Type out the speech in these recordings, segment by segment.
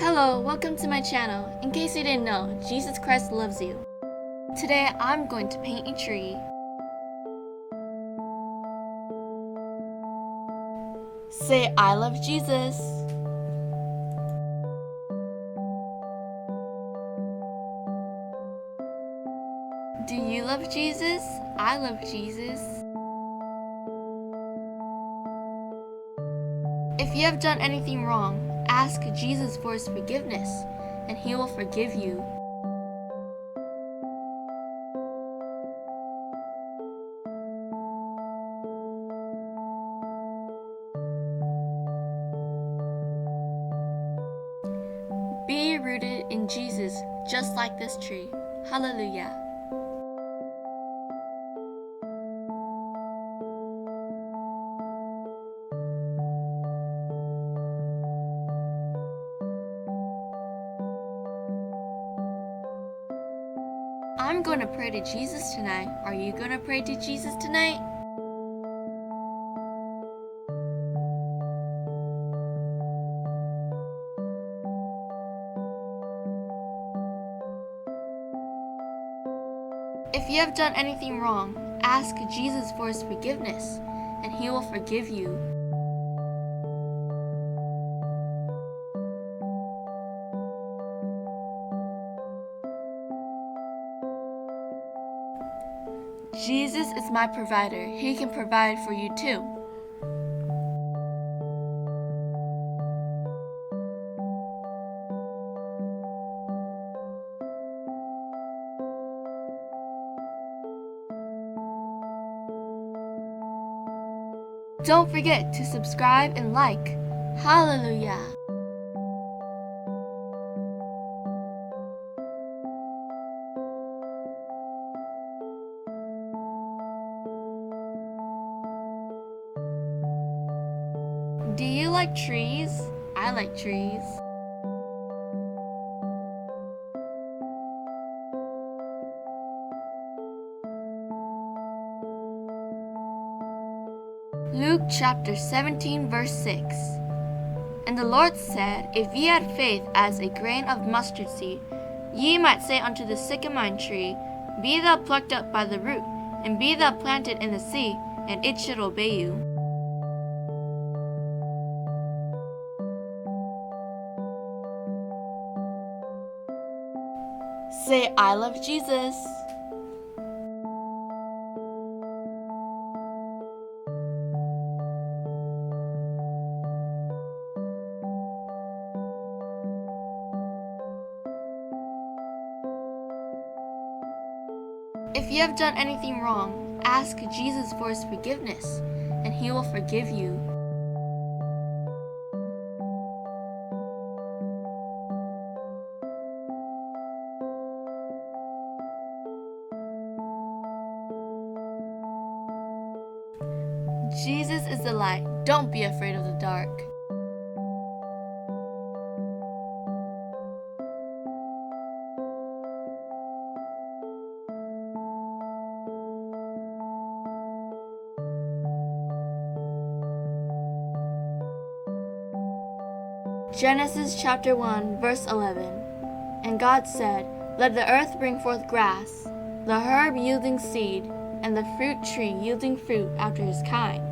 Hello, welcome to my channel. In case you didn't know, Jesus Christ loves you. Today I'm going to paint a tree. Say, I love Jesus. Do you love Jesus? I love Jesus. If you have done anything wrong, ask Jesus for his forgiveness, and he will forgive you. Be rooted in Jesus, just like this tree. Hallelujah. I'm going to pray to Jesus tonight. Are you going to pray to Jesus tonight? If you have done anything wrong, ask Jesus for his forgiveness, and he will forgive you. Jesus is my provider. He can provide for you too. Don't forget to subscribe and like. Hallelujah. Do you like trees? I like trees. Luke chapter 17 verse 6. And the Lord said, If ye had faith as a grain of mustard seed, ye might say unto the sycamine tree, Be thou plucked up by the root, and be thou planted in the sea, and it should obey you. Say, I love Jesus. If you have done anything wrong, ask Jesus for his forgiveness, and he will forgive you. Jesus is the light. Don't be afraid of the dark. Genesis chapter 1 verse 11. And God said, Let the earth bring forth grass, the herb yielding seed, and the fruit tree yielding fruit after his kind,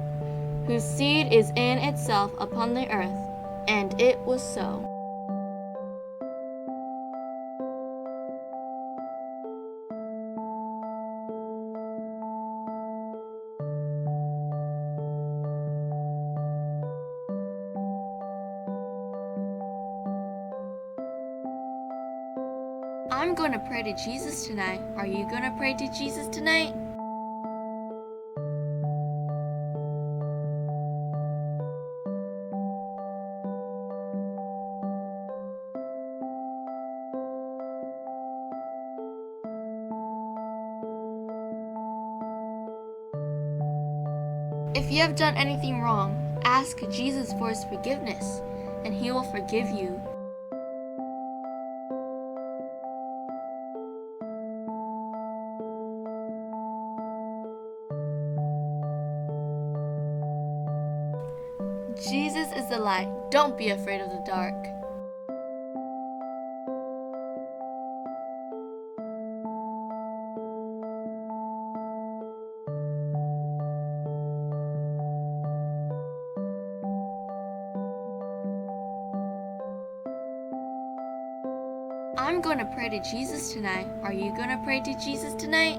whose seed is in itself upon the earth. And it was so. I'm going to pray to Jesus tonight. Are you going to pray to Jesus tonight? If you have done anything wrong, ask Jesus for his forgiveness, and he will forgive you. Jesus is the light. Don't be afraid of the dark. I'm going to pray to Jesus tonight. Are you going to pray to Jesus tonight?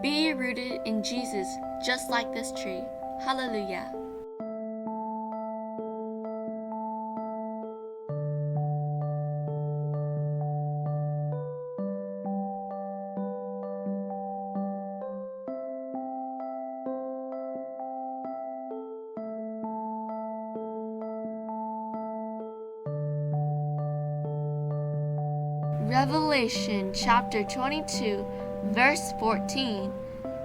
Be rooted in Jesus, just like this tree. Hallelujah. Revelation chapter 22, verse 14.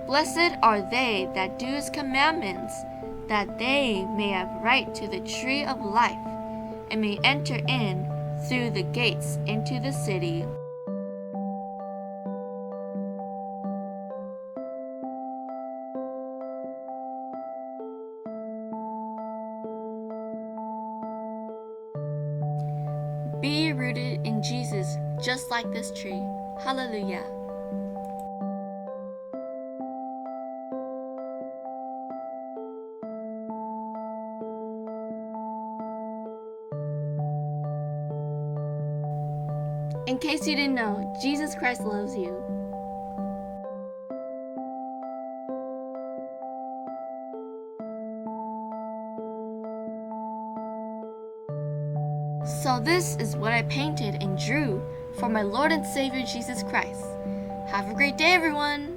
Blessed are they that do his commandments, that they may have right to the tree of life, and may enter in through the gates into the city. Be rooted in Jesus, just like this tree. Hallelujah. In case you didn't know, Jesus Christ loves you. So this is what I painted and drew for my Lord and Savior Jesus Christ. Have a great day, everyone!